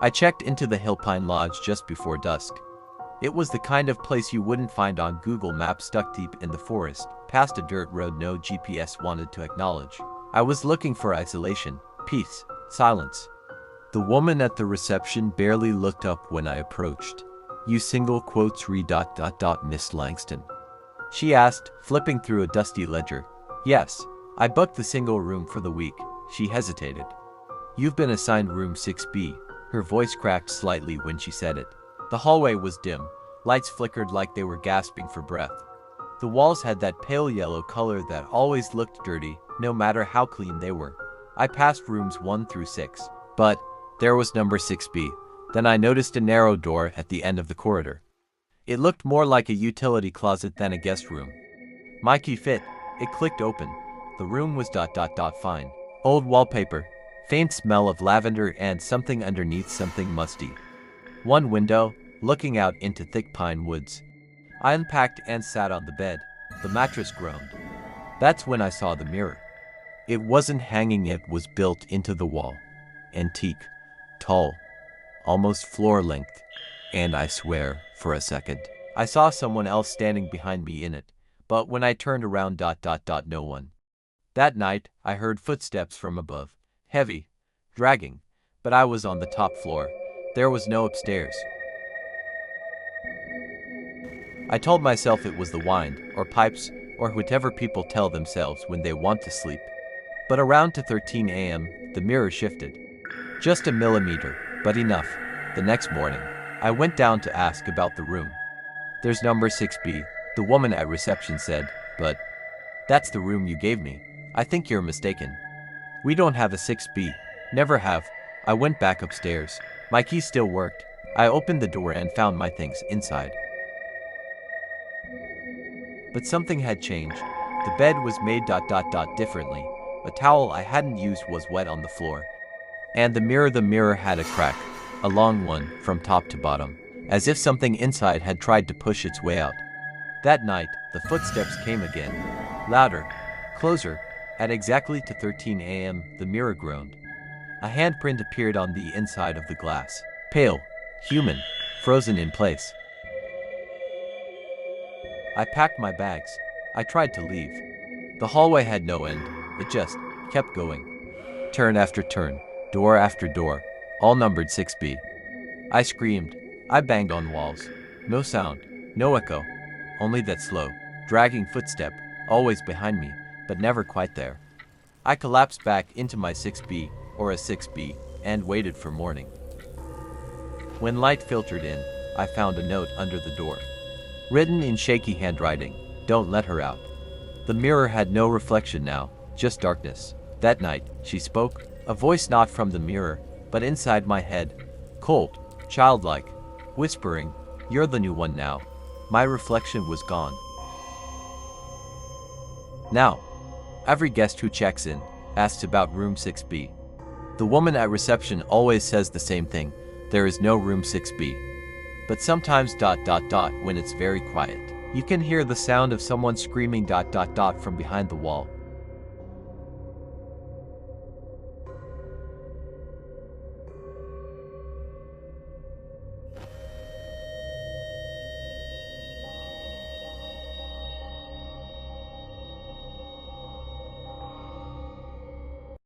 I checked into the Hillpine Lodge just before dusk. It was the kind of place you wouldn't find on Google Maps, stuck deep in the forest, past a dirt road no GPS wanted to acknowledge. I was looking for isolation, peace, silence. The woman at the reception barely looked up when I approached. "You single quotes re Miss Langston?" she asked, flipping through a dusty ledger. "Yes, I booked the single room for the week." She hesitated. "You've been assigned room 6B. Her voice cracked slightly when she said it. The hallway was dim. Lights flickered like they were gasping for breath. The walls had that pale yellow color that always looked dirty, no matter how clean they were. I passed rooms 1 through 6, but there was number 6B. Then I noticed a narrow door at the end of the corridor. It looked more like a utility closet than a guest room. My key fit. It clicked open. The room was fine. Old wallpaper, faint smell of lavender, and something underneath, something musty. One window, looking out into thick pine woods. I unpacked and sat on the bed. The mattress groaned. That's when I saw the mirror. It wasn't hanging, it was built into the wall. Antique, tall, almost floor length. And I swear, for a second, I saw someone else standing behind me in it. But when I turned around, no one. That night, I heard footsteps from above. Heavy, dragging, but I was on the top floor. There was no upstairs. I told myself it was the wind, or pipes, or whatever people tell themselves when they want to sleep. But around 13 a.m., the mirror shifted. Just a millimeter, but enough. The next morning, I went down to ask about the room. "There's number 6B, the woman at reception said, but that's the room you gave me. I think you're mistaken. We don't have a 6B. Never have." I went back upstairs. My key still worked. I opened the door and found my things inside. But something had changed. The bed was made differently. A towel I hadn't used was wet on the floor. And the mirror had a crack, a long one from top to bottom, as if something inside had tried to push its way out. That night, the footsteps came again, louder, closer. At exactly 13 a.m., the mirror groaned. A handprint appeared on the inside of the glass. Pale, human, frozen in place. I packed my bags. I tried to leave. The hallway had no end. It just kept going. Turn after turn, door after door, all numbered 6B. I screamed. I banged on walls. No sound, no echo. Only that slow, dragging footstep, always behind me, but never quite there. I collapsed back into my 6B, or a 6B, and waited for morning. When light filtered in, I found a note under the door. Written in shaky handwriting, "Don't let her out." The mirror had no reflection now, just darkness. That night, she spoke, a voice not from the mirror, but inside my head. Cold, childlike, whispering, "You're the new one now." My reflection was gone. Now, every guest who checks in asks about room 6B. The woman at reception always says the same thing: there is no room 6B. But sometimes when it's very quiet, you can hear the sound of someone screaming from behind the wall.